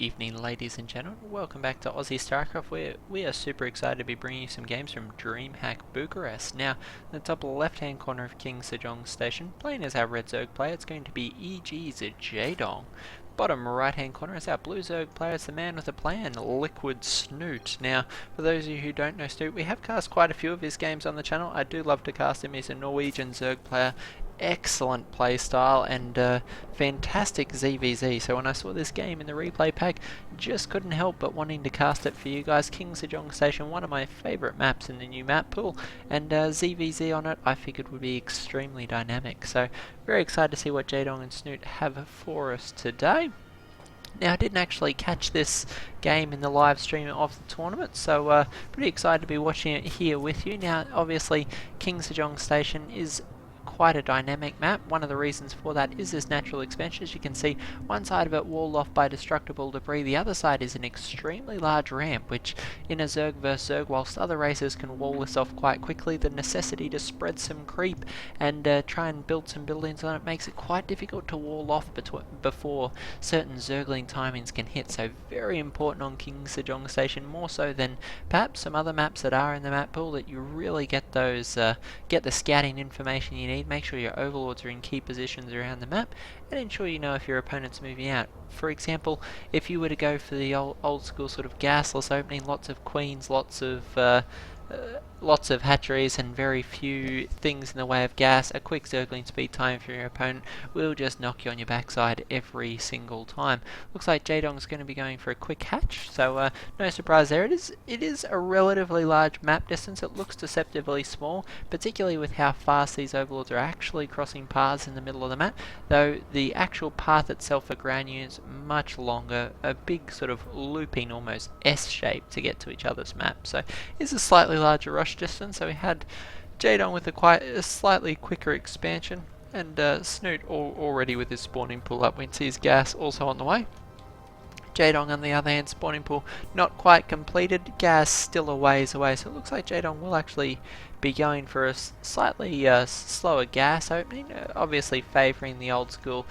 evening, ladies and gentlemen. Welcome back to Aussie Starcraft, where we are super excited to be bringing you some games from DreamHack Bucharest. Now, in the top left-hand corner of King Sejong Station, playing as our red Zerg player, it's going to be ZvZ Jaedong. Bottom right-hand corner is our blue Zerg player, it's the man with a plan, LiquidSnute. Now, for those of you who don't know Snute, we have cast quite a few of his games on the channel. I do love to cast him. He's a Norwegian Zerg player. Excellent playstyle and fantastic ZvZ. So when I saw this game in the replay pack, just couldn't help but wanting to cast it for you guys. King Sejong Station, one of my favourite maps in the new map pool, and ZvZ on it I figured would be extremely dynamic. So very excited to see what Jaedong and Snute have for us today. Now, I didn't actually catch this game in the live stream of the tournament, so pretty excited to be watching it here with you. Now, obviously, King Sejong Station is quite a dynamic map. One of the reasons for that is this natural expansion. As you can see, one side of it walled off by destructible debris, the other side is an extremely large ramp, which in a Zerg vs Zerg, whilst other races can wall this off quite quickly, the necessity to spread some creep and try and build some buildings on it makes it quite difficult to wall off before certain Zergling timings can hit. So very important on King Sejong Station, more so than perhaps some other maps that are in the map pool, that you really get those get the scouting information you need. Make sure your overlords are in key positions around the map, and ensure you know if your opponent's moving out. For example, if you were to go for the old school sort of gasless opening, lots of queens, lots of hatcheries and very few things in the way of gas, a quick Zergling speed time for your opponent will just knock you on your backside every single time. Looks like Jaedong's going to be going for a quick hatch, so no surprise there. It is a relatively large map distance. It looks deceptively small, particularly with how fast these overlords are actually crossing paths in the middle of the map, though the actual path itself for ground units much longer, a big sort of looping almost S shape to get to each other's map. So it's a slightly larger rush distance. So we had Jaedong with a slightly quicker expansion, and Snute already with his spawning pool up. We can see his gas also on the way. Jaedong on the other hand, spawning pool not quite completed, gas still a ways away, so it looks like Jaedong will actually be going for a slightly slower gas opening, obviously favouring the old school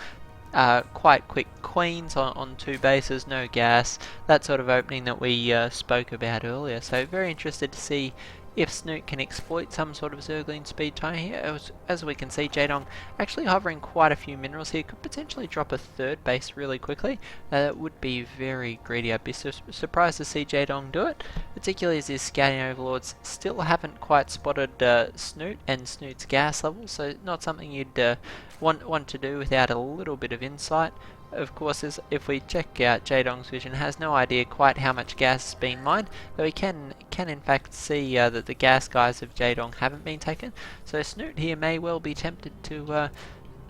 quite quick queens on two bases, no gas, that sort of opening that we spoke about earlier. So very interested to see if Snute can exploit some sort of Zergling speed time here. As we can see, Jaedong actually hovering quite a few minerals here, could potentially drop a third base really quickly. That would be very greedy. I'd be surprised to see Jaedong do it, particularly as his scouting overlords still haven't quite spotted Snute and Snute's gas level, so not something you'd want to do without a little bit of insight. Of course, if we check out Jaedong's vision, has no idea quite how much gas has been mined, though he can in fact see that the gas guys of Jaedong haven't been taken. So Snute here may well be tempted to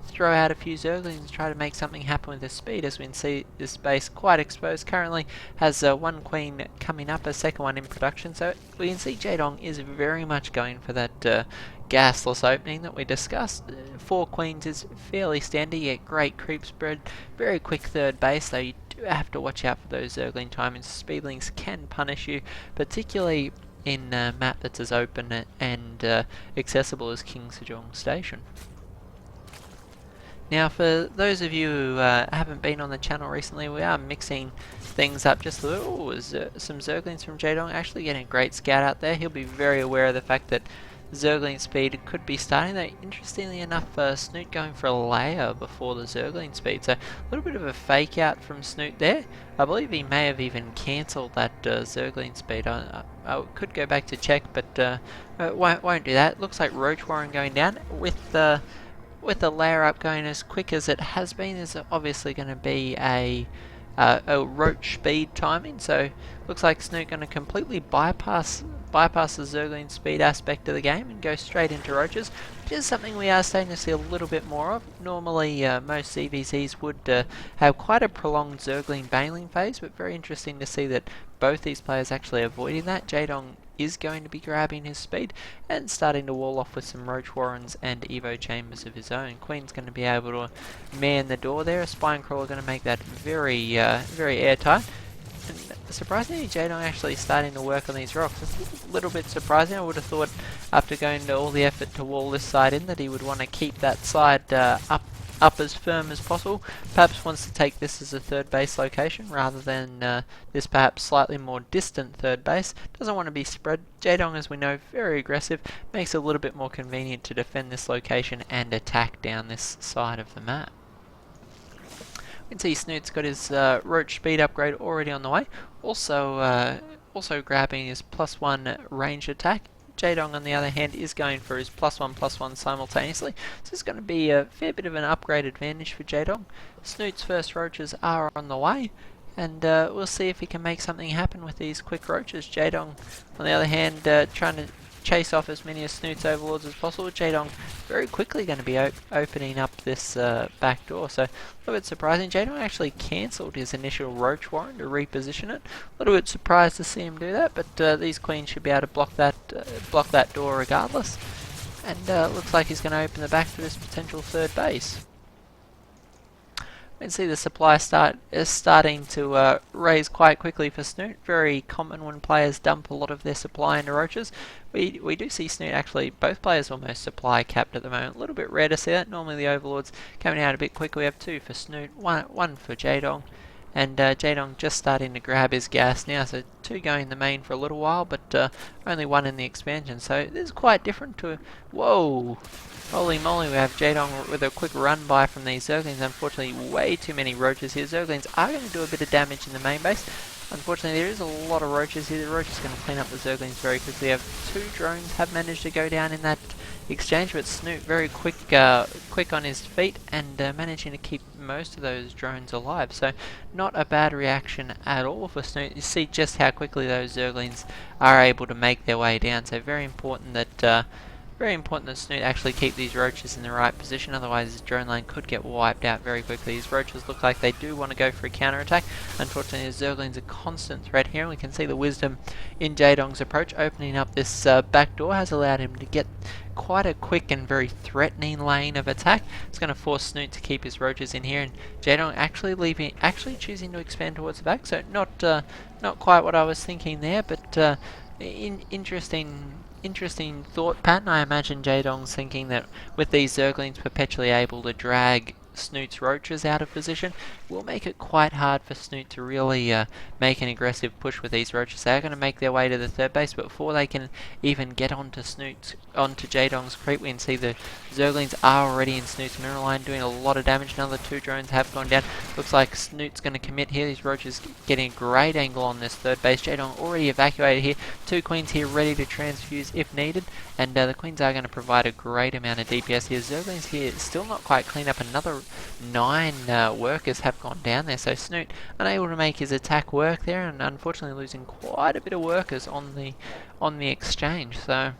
throw out a few Zerglings and try to make something happen with his speed. As we can see, this base quite exposed, currently has one queen coming up, a second one in production, so we can see Jaedong is very much going for that gasless opening that we discussed. 4 queens is fairly standard, you get great creep spread, very quick third base, though you do have to watch out for those Zergling timings. Speedlings can punish you, particularly in a map that's as open and accessible as King Sejong Station. Now, for those of you who haven't been on the channel recently, we are mixing things up just a little. Some Zerglings from Jaedong, actually getting a great scout out there. He'll be very aware of the fact that Zergling speed could be starting, though interestingly enough, Snute going for a layer before the Zergling speed, so a little bit of a fake out from Snute there. I believe he may have even cancelled that Zergling speed. I could go back to check, but won't do that. Looks like Roach Warren going down with the layer up going as quick as it has been. There's obviously going to be a roach speed timing, so looks like Snute going to completely bypass the Zergling speed aspect of the game and go straight into roaches, which is something we are starting to see a little bit more of. Normally most ZvZs would have quite a prolonged Zergling baneling phase, but very interesting to see that both these players actually avoiding that. Jaedong is going to be grabbing his speed and starting to wall off with some Roach Warrens and Evo Chambers of his own. Queen's going to be able to man the door there. A Spine Crawler going to make that very airtight. And surprisingly, Jaedong actually starting to work on these rocks. It's a little bit surprising. I would have thought after going to all the effort to wall this side in that he would want to keep that side up up as firm as possible. Perhaps wants to take this as a third base location rather than this perhaps slightly more distant third base. Doesn't want to be spread. Jaedong, as we know, very aggressive. Makes it a little bit more convenient to defend this location and attack down this side of the map. You can see Snute's got his roach speed upgrade already on the way. Also grabbing his +1 range attack. Jaedong, on the other hand, is going for his +1/+1 simultaneously. So it's going to be a fair bit of an upgrade advantage for Jaedong. Snute's first roaches are on the way, and we'll see if he can make something happen with these quick roaches. Jaedong, on the other hand, trying to chase off as many of Snute's overlords as possible. Jaedong very quickly going to be opening up this back door, so a little bit surprising. Jaedong actually cancelled his initial roach warren to reposition it. A little bit surprised to see him do that, but these queens should be able to block that door regardless. And looks like he's going to open the back for this potential third base. We can see the supply is starting to raise quite quickly for Snute. Very common when players dump a lot of their supply into roaches. We do see Snute actually, both players almost supply capped at the moment. A little bit rare to see that. Normally the overlords coming out a bit quicker. We have 2 for Snute, one for Jaedong. And Jaedong just starting to grab his gas now, so 2 going in the main for a little while, but only 1 in the expansion. So this is quite different to... Whoa! Holy moly, we have Jaedong with a quick run by from these Zerglings. Unfortunately, way too many roaches here. Zerglings are going to do a bit of damage in the main base. Unfortunately, there is a lot of roaches here. The roach is going to clean up the Zerglings very quickly. We have 2 drones have managed to go down in that exchange, but Snute very quick on his feet and managing to keep most of those drones alive. So not a bad reaction at all for Snute. You see just how quickly those Zerglings are able to make their way down. So very important that Snute actually keep these roaches in the right position, otherwise his drone lane could get wiped out very quickly. These roaches look like they do want to go for a counter-attack. Unfortunately, the Zergling's a constant threat here, and we can see the wisdom in Jaedong's approach. Opening up this back door has allowed him to get quite a quick and very threatening lane of attack. It's going to force Snute to keep his roaches in here, and Jaedong actually choosing to expand towards the back. So not quite what I was thinking there, but interesting thought pattern. I imagine Jaedong's thinking that with these Zerglings perpetually able to drag Snute's roaches out of position, will make it quite hard for Snute to really make an aggressive push with these roaches. They are going to make their way to the third base, but before they can even get onto Jaedong's creep, we can see the Zerglings are already in Snute's mineral line, doing a lot of damage. Another 2 drones have gone down. Looks like Snute's going to commit here. These roaches getting a great angle on this third base. Jaedong already evacuated here. 2 queens here ready to transfuse if needed, and the queens are going to provide a great amount of DPS here. Zerglings here still not quite clean up. Another 9 workers have gone down there, so Snute unable to make his attack work there, and unfortunately losing quite a bit of workers on the exchange. So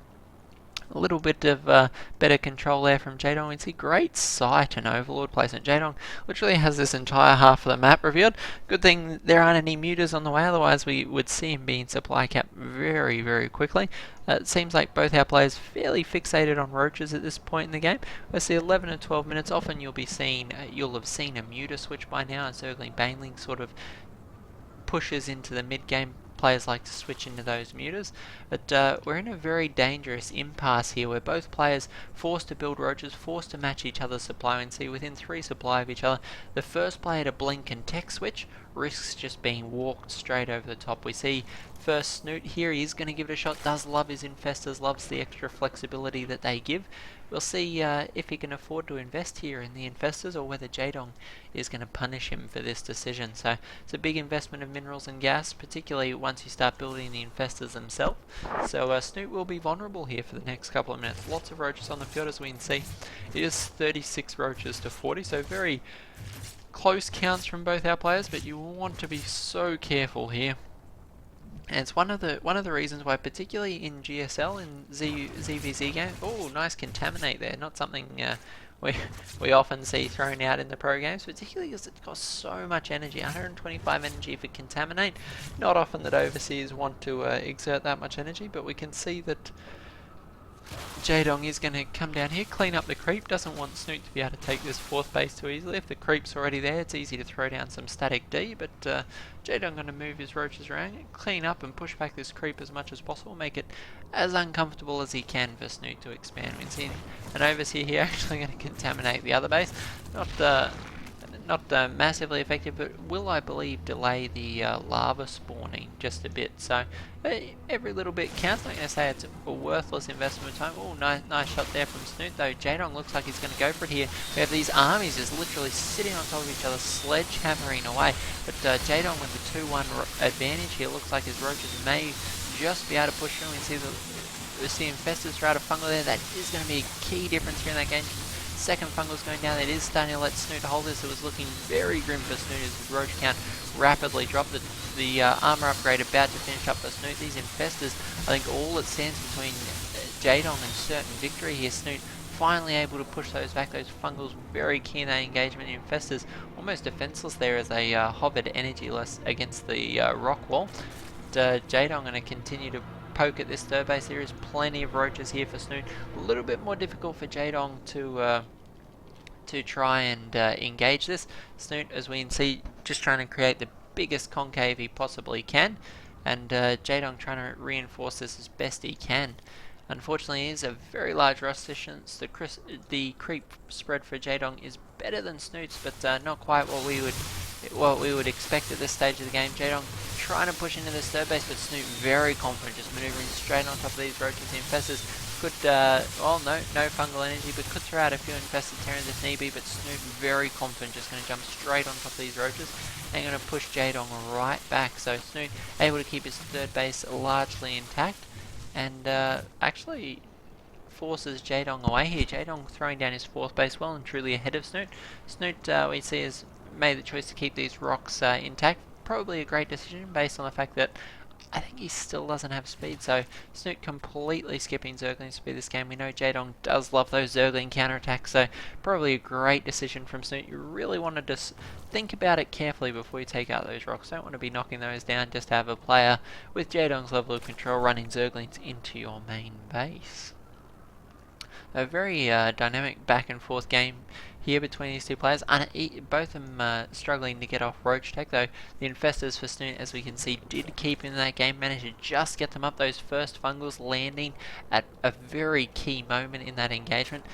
a little bit of better control there from Jaedong. We see great sight and overlord placement. Jaedong literally has this entire half of the map revealed. Good thing there aren't any mutas on the way, otherwise we would see him being supply capped very, very quickly. It seems like both our players fairly fixated on roaches at this point in the game. We'll see 11 and 12 minutes. Often you'll have seen a muta switch by now, and Zergling Baneling sort of pushes into the mid-game. Players like to switch into those mutas, but we're in a very dangerous impasse here where both players forced to build roaches, forced to match each other's supply, and see within 3 supply of each other. The first player to blink and tech switch risks just being walked straight over the top. We see first Snute here, he's going to give it a shot, does love his infestors, loves the extra flexibility that they give. We'll see if he can afford to invest here in the infestors, or whether Jaedong is going to punish him for this decision. So it's a big investment of minerals and gas, particularly once you start building the infestors themselves. So Snute will be vulnerable here for the next couple of minutes. Lots of roaches on the field, as we can see. It is 36 roaches to 40, so very close counts from both our players, but you want to be so careful here. And it's one of the reasons why, particularly in GSL, in ZvZ games, oh, nice contaminate there. Not something we often see thrown out in the pro games, particularly because it costs so much energy. 125 energy for contaminate. Not often that overseas want to exert that much energy, but we can see that Jaedong is going to come down here, clean up the creep. Doesn't want Snute to be able to take this 4th base too easily. If the creep's already there, it's easy to throw down some static D, but Jaedong going to move his roaches around, clean up and push back this creep as much as possible, make it as uncomfortable as he can for Snute to expand. We can see an overseer here actually going to contaminate the other base. Not massively effective, but will, I believe, delay the lava spawning just a bit. So every little bit counts. I'm not going to say it's a worthless investment of time. Oh, nice shot there from Snute, though. Jaedong looks like he's going to go for it here. We have these armies just literally sitting on top of each other, sledgehammering away. But Jaedong with the 2-1 advantage here. Looks like his roaches may just be able to push through and see infestors throughout a fungal there. That is going to be a key difference here in that game. Second fungal's going down. It is starting to let Snute hold this. It was looking very grim for Snute as the roach count rapidly dropped. The armor upgrade about to finish up for Snute. These infestors, I think all that stands between Jaedong and certain victory here. Snute finally able to push those back. Those fungals very keen in that engagement. Infestors almost defenseless there as they hovered energyless against the rock wall. Jaedong going to continue to poke at this 3rd base. There is plenty of roaches here for Snute. A little bit more difficult for Jaedong to try and engage this. Snute, as we can see, just trying to create the biggest concave he possibly can, and Jaedong trying to reinforce this as best he can. Unfortunately, it is a very large rust distance. The creep spread for Jaedong is better than Snute's, but not quite what we would expect at this stage of the game. Jaedong trying to push into this 3rd base, but Snute very confident, just maneuvering straight on top of these roaches. The infestors could, no fungal energy, but could throw out a few infested Terrans if need be, but Snute very confident, just going to jump straight on top of these roaches and going to push Jaedong right back. So Snute able to keep his 3rd base largely intact, and actually forces Jaedong away here. Jaedong throwing down his 4th base well and truly ahead of Snute. Snute, we see, has made the choice to keep these rocks intact. Probably a great decision based on the fact that I think he still doesn't have speed, so Snute completely skipping Zergling speed this game. We know Jaedong does love those Zergling counterattacks, so probably a great decision from Snute. You really want to just think about it carefully before you take out those rocks. Don't want to be knocking those down just to have a player with Jaedong's level of control running Zerglings into your main base. A very dynamic back and forth game here between these two players. Both of them struggling to get off roach tech, though the infestors for Snute, as we can see, did keep in that game, managed to just get them up. Those first fungals landing at a very key moment in that engagement.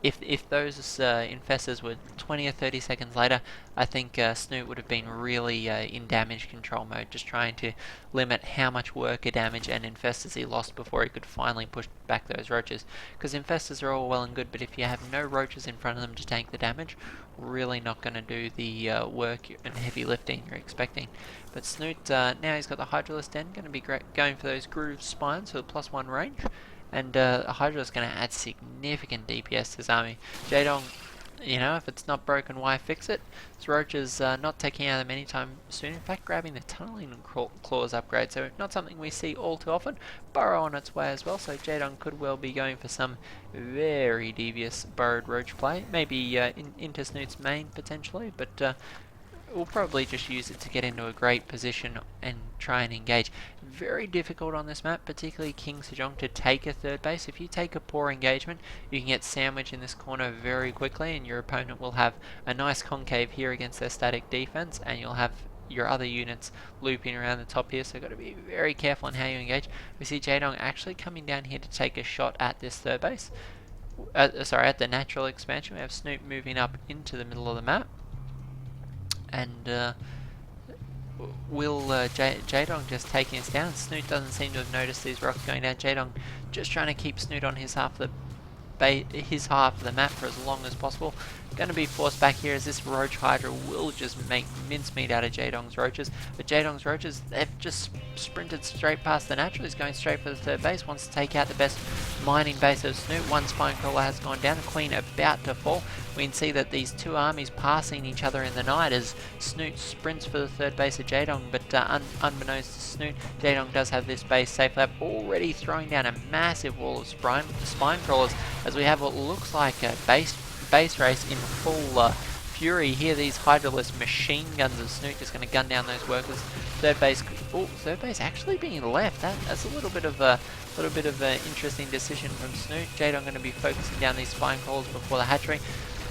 If those infestors were 20 or 30 seconds later, I think Snute would have been really in damage control mode, just trying to limit how much worker damage and infestors he lost before he could finally push back those roaches. Because infestors are all well and good, but if you have no roaches in front of them to tank the damage, really not going to do the work and heavy lifting you're expecting. But Snute, now he's got the Hydralisk Den, going to be going for those groove spines for the +1 range. And Hydra is going to add significant DPS to his army. Jaedong, if it's not broken, why fix it? This Roach is not taking out of them anytime soon. In fact, grabbing the Tunneling Claws upgrade. So not something we see all too often. Burrow on its way as well. So Jaedong could well be going for some very devious burrowed Roach play. Maybe into Snute's main potentially, but we'll probably just use it to get into a great position and try and engage. Very difficult on this map, particularly King Sejong, to take a 3rd base. If you take a poor engagement, you can get sandwiched in this corner very quickly, and your opponent will have a nice concave here against their static defense, and you'll have your other units looping around the top here, so you've got to be very careful on how you engage. We see Jaedong actually coming down here to take a shot at this 3rd base. At the natural expansion. We have Snute moving up into the middle of the map. And will Jaedong just taking us down? Snute doesn't seem to have noticed these rocks going down. Jaedong just trying to keep Snute on his half of the map for as long as possible. Going to be forced back here as this Roach Hydra will just make mincemeat out of Jaedong's Roaches. But Jaedong's Roaches, they've just sprinted straight past the natural. He's going straight for the 3rd base. Wants to take out the best mining base of Snute. One Spine Crawler has gone down. A Queen about to fall. We can see that these two armies passing each other in the night as Snute sprints for the 3rd base of Jaedong. But unbeknownst to Snute, Jaedong does have this base safe lab, already throwing down a massive wall of Spine Crawlers as we have what looks like a base race in full fury here. These Hydralisk machine guns of Snute just going to gun down those workers third base. Oh, third base actually being left. That's a little bit of an interesting decision from Snute. Jaedong going to be focusing down these spine crawls before the hatchery.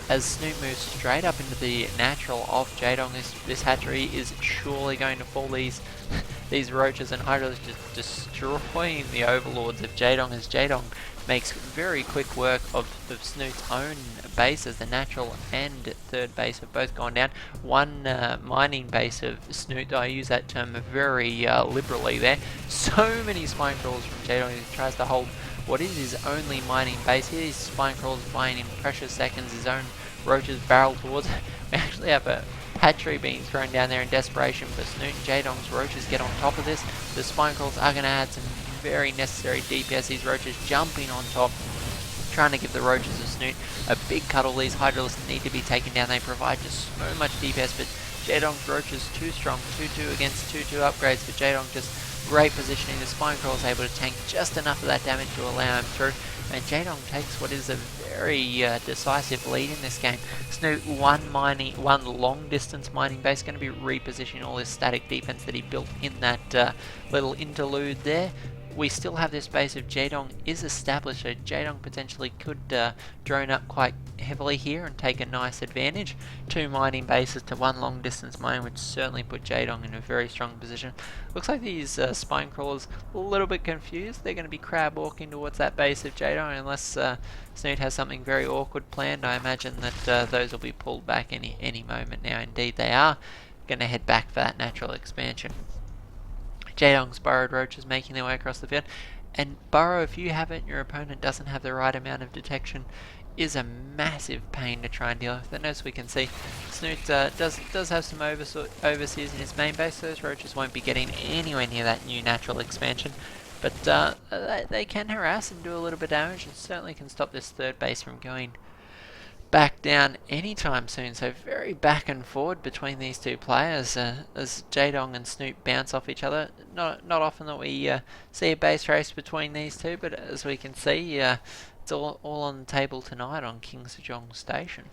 As Snute moves straight up into the natural of Jaedong, this hatchery is surely going to fall. These roaches and hydras just destroying the overlords of Jaedong, as Jaedong makes very quick work of Snute's own base, as the natural and third base have both gone down. One mining base of Snute, I use that term very liberally there. So many spine crawls from Jaedong. He tries to hold what is his only mining base here. His spine crawls buying in precious seconds. His own roaches barrel towards it. We actually have a hatchery being thrown down there in desperation for Snute. Jaedong's roaches get on top of this. The spine crawls are going to add some very necessary DPS. These roaches jumping on top, trying to give the roaches of Snute a big cuddle. These hydralisks need to be taken down. They provide just so much DPS, but Jaedong's roaches too strong. 2-2 against 2-2 upgrades for Jaedong. Just great positioning. The spine crawl is able to tank just enough of that damage to allow him through, and Jaedong takes what is a very decisive lead in this game. Snute, one long distance mining base, going to be repositioning all this static defense that he built in that little interlude there. We still have this base of Jaedong is established, so Jaedong potentially could drone up quite heavily here and take a nice advantage. 2 mining bases to 1 long distance mine, which certainly put Jaedong in a very strong position. Looks like these spine crawlers a little bit confused. They're going to be crab walking towards that base of Jaedong unless Snute has something very awkward planned. I imagine that those will be pulled back any moment now. Indeed they are going to head back for that natural expansion. Jaedong's burrowed roaches making their way across the field, and burrow, if you have it, your opponent doesn't have the right amount of detection, is a massive pain to try and deal with. And as we can see, Snute does have some overseers in his main base. Those roaches won't be getting anywhere near that new natural expansion, but they can harass and do a little bit of damage, and certainly can stop this third base from going back down anytime soon. So very back and forward between these two players as Jaedong and Snute bounce off each other. Not often that we see a base race between these two, but as we can see, it's all on the table tonight on King Sejong Station.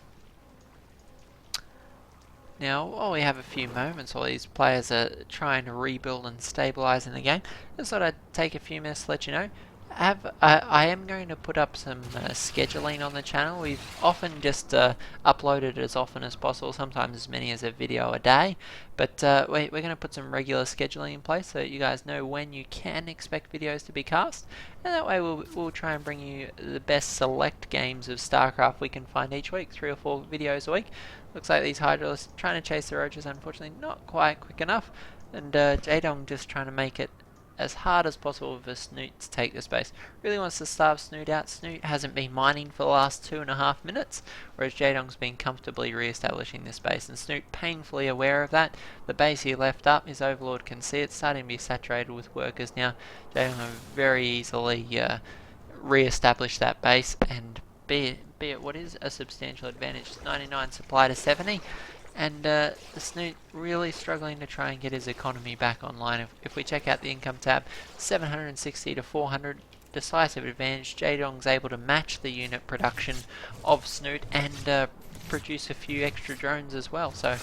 Now, while we have a few moments while these players are trying to rebuild and stabilise in the game, I just thought I'd take a few minutes to let you know I am going to put up some scheduling on the channel. We've often just uploaded as often as possible, sometimes as many as a video a day, but we're going to put some regular scheduling in place so that you guys know when you can expect videos to be cast, and that way we'll try and bring you the best select games of StarCraft we can find each week, 3 or 4 videos a week. Looks like these hydralisks trying to chase the roaches, unfortunately not quite quick enough, and Jaedong just trying to make it as hard as possible for Snute to take this base. Really wants to starve Snute out. Snute hasn't been mining for the last 2.5 minutes, whereas Jaedong's been comfortably re-establishing this base, and Snute painfully aware of that. The base he left up, his overlord can see it, starting to be saturated with workers now. Jaedong have very easily re-established that base, and be it what is a substantial advantage. 99 supply to 70. And the Snute really struggling to try and get his economy back online. If we check out the income tab, 760 to 400, decisive advantage. Jaedong's able to match the unit production of Snute and produce a few extra drones as well. So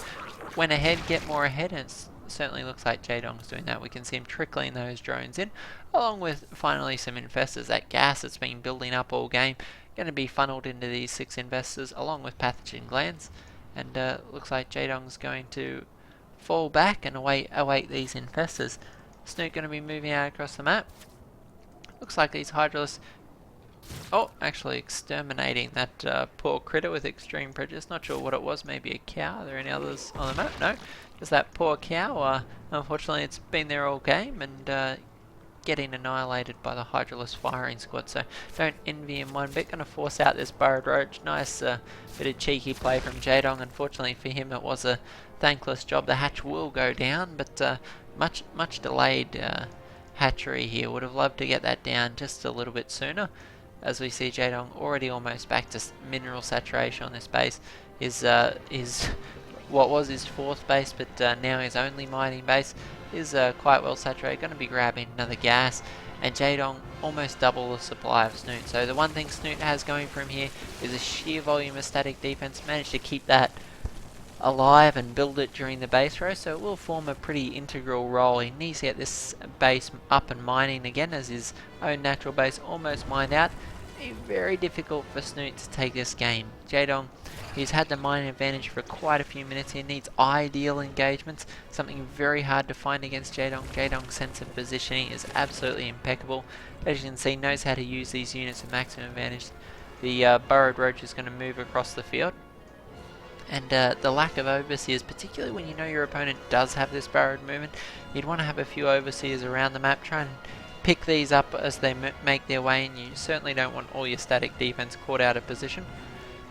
went ahead, get more ahead, and it certainly looks like Jaedong's doing that. We can see him trickling those drones in, along with finally some infestors. That gas that's been building up all game, going to be funneled into these 6 infestors, along with pathogen glands. And looks like Jaedong's going to fall back and await these infestors. Snute going to be moving out across the map. Looks like these hydralisks, actually exterminating that poor critter with extreme prejudice. Not sure what it was, maybe a cow. Are there any others on the map? No, just that poor cow. Unfortunately it's been there all game and getting annihilated by the hydralisk firing squad, so don't envy him one bit. Going to force out this burrowed roach. Nice bit of cheeky play from Jaedong. Unfortunately for him it was a thankless job. The hatch will go down, but much delayed hatchery here. Would have loved to get that down just a little bit sooner. As we see Jaedong already almost back to mineral saturation on this base. Is what was his 4th base, but now his only mining base is quite well saturated. Going to be grabbing another gas, and Jaedong almost double the supply of Snute. So the one thing Snute has going for him here is a sheer volume of static defense. Managed to keep that alive and build it during the base row, so it will form a pretty integral role. He needs to get this base up and mining again, as his own natural base almost mined out. Very difficult for Snute to take this game. Jaedong, he's had the mining advantage for quite a few minutes here, needs ideal engagements, something very hard to find against Jaedong. Jaedong's sense of positioning is absolutely impeccable. As you can see, knows how to use these units to maximum advantage. The burrowed roach is going to move across the field. And the lack of overseers, particularly when you know your opponent does have this burrowed movement, you'd want to have a few overseers around the map, try and pick these up as they make their way, and you certainly don't want all your static defense caught out of position.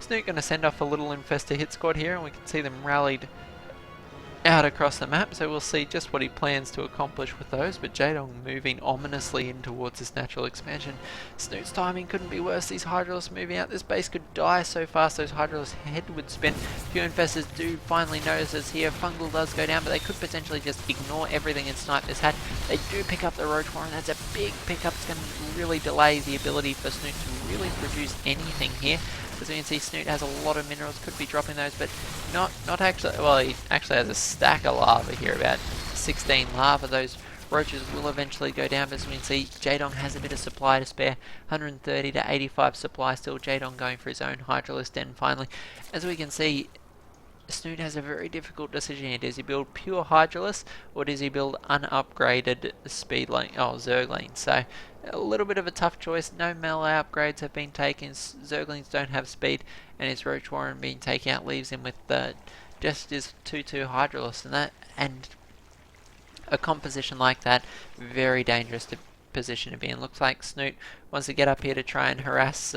Snute going to send off a little infestor hit squad here, and we can see them rallied out across the map, so we'll see just what he plans to accomplish with those. But Jaedong moving ominously in towards this natural expansion. Snute's timing couldn't be worse. These Hydralisks moving out, this base could die so fast those Hydralisks head would spin. Few infestors do finally notice us here. Fungal does go down, but they could potentially just ignore everything and snipe this hat. They do pick up the Roach Warren. That's a big pickup. It's going to really delay the ability for Snute to really produce anything here. As you can see, Snute has a lot of minerals, could be dropping those, but not actually. Well, he actually has a stack of lava here, about 16 lava. Those roaches will eventually go down, but as we can see, Jaedong has a bit of supply to spare, 130 to 85 supply still. Jaedong going for his own Hydralisk den finally. As we can see, Snute has a very difficult decision here. Does he build pure Hydralisk, or does he build unupgraded speed lane, Zerglings? So a little bit of a tough choice. No melee upgrades have been taken. Zerglings don't have speed, and his Roach Warren being taken out leaves him with just his 2/2 Hydralisk, and a composition like that, very dangerous position to be in. Looks like Snute wants to get up here to try and harass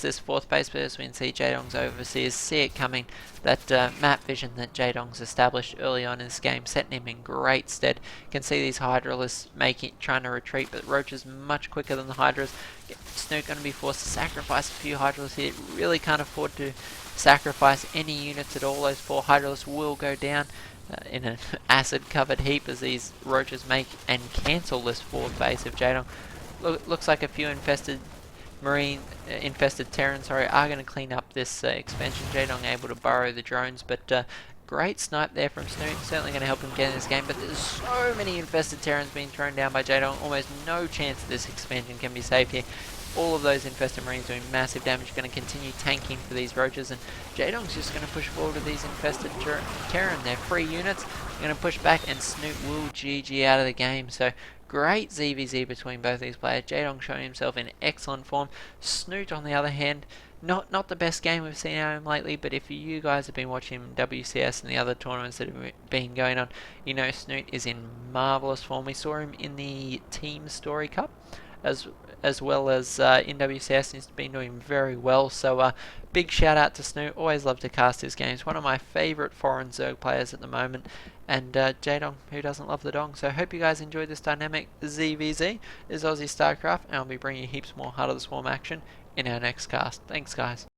this fourth base, but as we can see, Jaedong's overseers see it coming. That map vision that Jaedong's established early on in this game, setting him in great stead. You can see these Hydralisks trying to retreat, but Roach is much quicker than the Hydras. Snute going to be forced to sacrifice a few Hydralisks here. Really can't afford to sacrifice any units at all. Those 4 Hydralisks will go down in an acid-covered heap as these Roaches make and cancel this fourth base of Jaedong. Looks like a few infested Terrans are going to clean up this expansion. Jaedong able to burrow the drones, but great snipe there from Snute. Certainly going to help him get in this game, but there's so many infested Terrans being thrown down by Jaedong. Almost no chance that this expansion can be saved here. All of those infested marines doing massive damage. Going to continue tanking for these roaches, and Jaedong's just going to push forward with these infested Terran. They're free units. They're going to push back, and Snute will GG out of the game. So great ZvZ between both these players. Jaedong showing himself in excellent form. Snute, on the other hand, not the best game we've seen out of him lately, but if you guys have been watching WCS and the other tournaments that have been going on, you know Snute is in marvellous form. We saw him in the Team Story Cup, as well as in WCS. He's been doing very well, so big shout out to Snute. Always love to cast his games. One of my favourite foreign Zerg players at the moment, and Jaedong, who doesn't love the dong. So hope you guys enjoyed this dynamic ZvZ. This is Aussie StarCraft, and I'll be bringing you heaps more Heart of the Swarm action in our next cast. Thanks guys.